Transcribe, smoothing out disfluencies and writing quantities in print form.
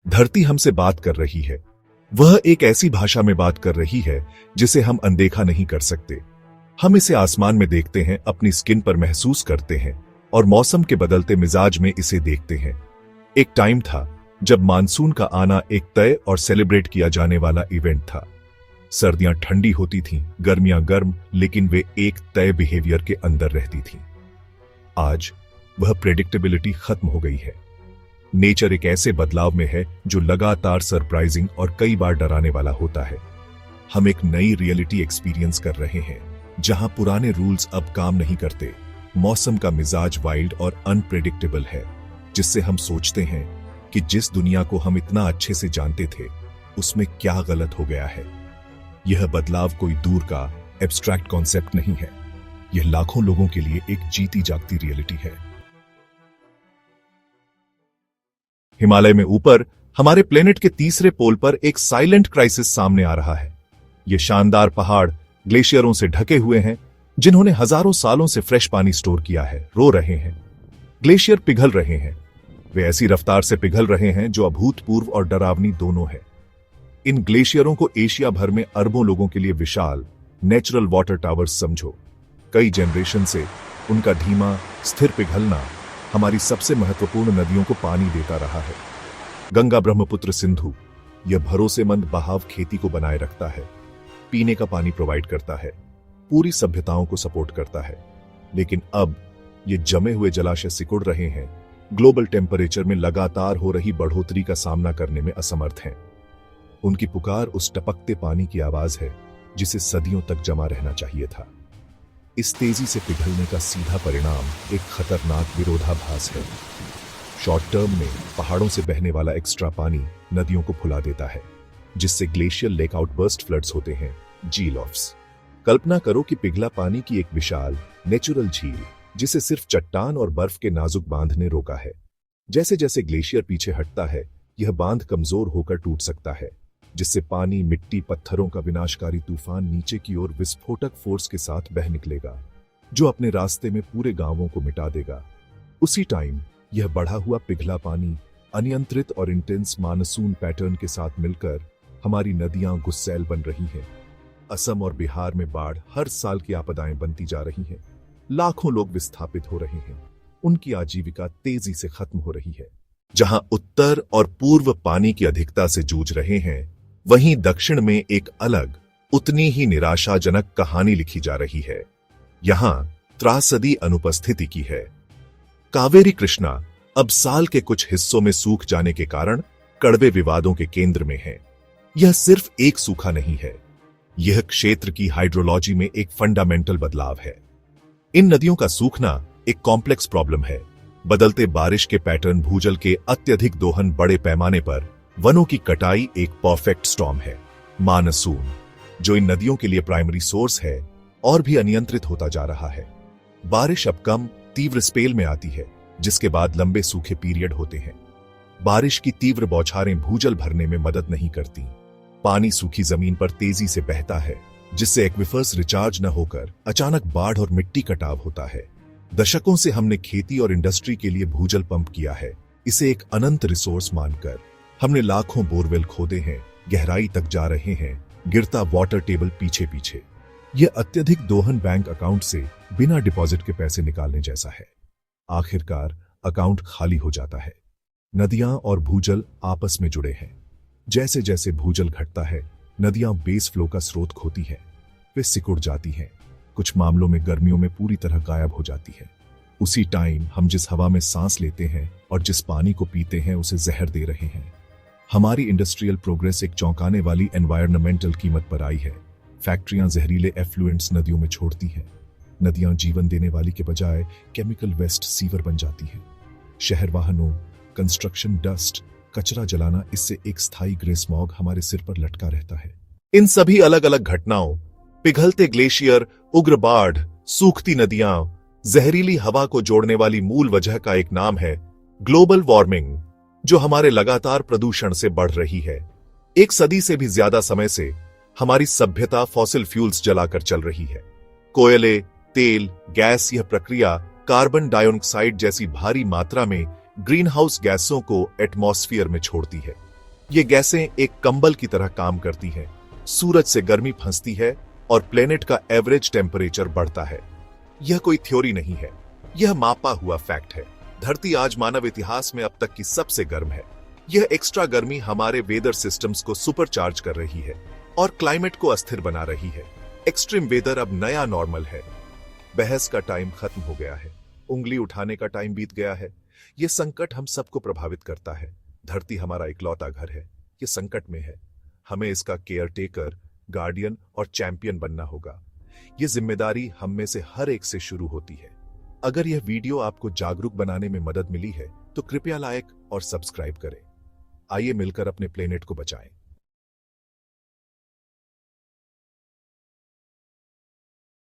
धरती हमसे बात कर रही है। वह एक ऐसी भाषा में बात कर रही है जिसे हम अनदेखा नहीं कर सकते। हम इसे आसमान में देखते हैं, अपनी स्किन पर महसूस करते हैं और मौसम के बदलते मिजाज में इसे देखते हैं। एक टाइम था जब मानसून का आना एक तय और सेलिब्रेट किया जाने वाला इवेंट था। सर्दियां ठंडी होती थीं, गर्मियां गर्म, लेकिन वे एक तय बिहेवियर के अंदर रहती थीं। आज वह प्रेडिक्टेबिलिटी खत्म हो गई है। नेचर एक ऐसे बदलाव में है जो लगातार सरप्राइजिंग और कई बार डराने वाला होता है। हम एक नई रियलिटी एक्सपीरियंस कर रहे हैं जहां पुराने रूल्स अब काम नहीं करते। मौसम का मिजाज वाइल्ड और अनप्रेडिक्टेबल है, जिससे हम सोचते हैं कि जिस दुनिया को हम इतना अच्छे से जानते थे उसमें क्या गलत हो गया है। यह बदलाव कोई दूर का एब्स्ट्रैक्ट कॉन्सेप्ट नहीं है, यह लाखों लोगों के लिए एक जीती जागती रियलिटी है। हिमालय में ऊपर हमारे प्लेनेट के तीसरे पोल पर एक साइलेंट क्राइसिस सामने आ रहा है। ये शानदार पहाड़ ग्लेशियरों से ढके हुए हैं, जिन्होंने हजारों सालों से फ्रेश पानी स्टोर किया है, रो रहे हैं। ग्लेशियर पिघल रहे हैं। वे ऐसी रफ्तार से पिघल रहे हैं जो अभूतपूर्व और डरावनी दोनों है। इन ग्लेशियरों को एशिया भर में अरबों लोगों के लिए विशाल नेचुरल वाटर टावर्स समझो। कई जनरेशन से उनका धीमा स्थिर पिघलना हमारी सबसे महत्वपूर्ण नदियों को पानी देता रहा है। गंगा, ब्रह्मपुत्र, सिंधु, यह भरोसेमंद बहाव खेती को बनाए रखता है, पीने का पानी प्रोवाइड करता है, पूरी सभ्यताओं को सपोर्ट करता है। लेकिन अब ये जमे हुए जलाशय सिकुड़ रहे हैं, ग्लोबल टेम्परेचर में लगातार हो रही बढ़ोतरी का सामना करने में असमर्थ हैं। उनकी पुकार उस टपकते पानी की आवाज है जिसे सदियों तक जमा रहना चाहिए था। इस तेजी से पिघलने का सीधा परिणाम एक खतरनाक विरोधाभास है। शॉर्ट टर्म में पहाड़ों से बहने वाला एक्स्ट्रा पानी नदियों को फुला देता है, जिससे ग्लेशियल लेक आउटबर्स्ट फ्लड्स होते हैं, जील ऑफ्स। कल्पना करो कि पिघला पानी की एक विशाल नेचुरल झील जिसे सिर्फ चट्टान और बर्फ के नाजुक बांध ने रोका है। जैसे जैसे ग्लेशियर पीछे हटता है, यह बांध कमजोर होकर टूट सकता है, जिससे पानी, मिट्टी, पत्थरों का विनाशकारी तूफान नीचे की ओर विस्फोटक फोर्स के साथ बह निकलेगा, जो अपने रास्ते में पूरे गांवों को मिटा देगा। उसी टाइम यह बढ़ा हुआ पिघला पानी अनियंत्रित और इंटेंस मानसून पैटर्न के साथ मिलकर हमारी नदियां गुस्सैल बन रही हैं। असम और बिहार में बाढ़ हर साल की आपदाएं बनती जा रही हैं। लाखों लोग विस्थापित हो रहे हैं। उनकी आजीविका तेजी से खत्म हो रही है। जहां उत्तर और पूर्व पानी की अधिकता से जूझ रहे हैं, वहीं दक्षिण में एक अलग, उतनी ही निराशाजनक कहानी लिखी जा रही है। यहां त्रासदी अनुपस्थिति की है। कावेरी कृष्णा अब साल के कुछ हिस्सों में सूख जाने के कारण कड़वे विवादों के केंद्र में है। यह सिर्फ एक सूखा नहीं है, यह क्षेत्र की हाइड्रोलॉजी में एक फंडामेंटल बदलाव है। इन नदियों का सूखना एक कॉम्प्लेक्स प्रॉब्लम है। बदलते बारिश के पैटर्न, भूजल के अत्यधिक दोहन, बड़े पैमाने पर वनों की कटाई एक परफेक्ट स्टॉर्म है। मानसून, जो इन नदियों के लिए प्राइमरी सोर्स है, और भी अनियंत्रित होता जा रहा है। बारिश अब कम तीव्र स्पेल में आती है, जिसके बाद लंबे सूखे पीरियड होते हैं। बारिश की तीव्र बौछारें भूजल भरने में मदद नहीं करती। पानी सूखी जमीन पर तेजी से बहता है, जिससे एक्विफर्स रिचार्ज न होकर अचानक बाढ़ और मिट्टी कटाव होता है। दशकों से हमने खेती और इंडस्ट्री के लिए भूजल पंप किया है, इसे एक अनंत रिसोर्स मानकर। हमने लाखों बोरवेल खोदे हैं, गहराई तक जा रहे हैं, गिरता वाटर टेबल पीछे पीछे। यह अत्यधिक दोहन बैंक अकाउंट से बिना डिपॉजिट के पैसे निकालने जैसा है। आखिरकार अकाउंट खाली हो जाता है। नदियां और भूजल आपस में जुड़े हैं। जैसे जैसे भूजल घटता है, नदियां बेस फ्लो का स्रोत खोती हैं। वे सिकुड़ जाती हैं, कुछ मामलों में गर्मियों में पूरी तरह गायब हो जाती है। उसी टाइम हम जिस हवा में सांस लेते हैं और जिस पानी को पीते हैं, उसे जहर दे रहे हैं। हमारी इंडस्ट्रियल प्रोग्रेस एक चौंकाने वाली एनवायरनमेंटल कीमत पर आई है। फैक्ट्रियां जहरीले एफ्लुएंट्स नदियों में छोड़ती हैं। नदियां जीवन देने वाली के बजाय केमिकल वेस्ट सीवर बन जाती हैं। शहर वाहनों, कंस्ट्रक्शन डस्ट, कचरा जलाना, इससे एक स्थायी ग्रे स्मॉग हमारे सिर पर लटका रहता है। इन सभी अलग अलग घटनाओं, पिघलते ग्लेशियर, उग्र बाढ़, सूखती नदियां, जहरीली हवा को जोड़ने वाली मूल वजह का एक नाम है ग्लोबल वार्मिंग, जो हमारे लगातार प्रदूषण से बढ़ रही है। एक सदी से भी ज्यादा समय से हमारी सभ्यता फॉसिल फ्यूल्स जलाकर चल रही है। कोयले, तेल, गैस, यह प्रक्रिया कार्बन डाइऑक्साइड जैसी भारी मात्रा में ग्रीन हाउस गैसों को एटमॉस्फेयर में छोड़ती है। ये गैसें एक कंबल की तरह काम करती हैं, सूरज से गर्मी फंसती है और प्लेनेट का एवरेज टेम्परेचर बढ़ता है। यह कोई थ्योरी नहीं है, यह मापा हुआ फैक्ट है। धरती आज मानव इतिहास में अब तक की सबसे गर्म है। यह एक्स्ट्रा गर्मी हमारे वेदर सिस्टम्स को सुपरचार्ज कर रही है और क्लाइमेट को अस्थिर बना रही है। एक्सट्रीम वेदर अब नया नॉर्मल है। बहस का टाइम खत्म हो गया है, उंगली उठाने का टाइम बीत गया है। यह संकट हम सबको प्रभावित करता है। धरती हमारा इकलौता घर है, यह संकट में है। हमें इसका केयर टेकर, गार्डियन और चैंपियन बनना होगा। यह जिम्मेदारी हम में से हर एक से शुरू होती है। अगर यह वीडियो आपको जागरूक बनाने में मदद मिली है तो कृपया लाइक और सब्सक्राइब करें। आइए मिलकर अपने प्लेनेट को बचाएं।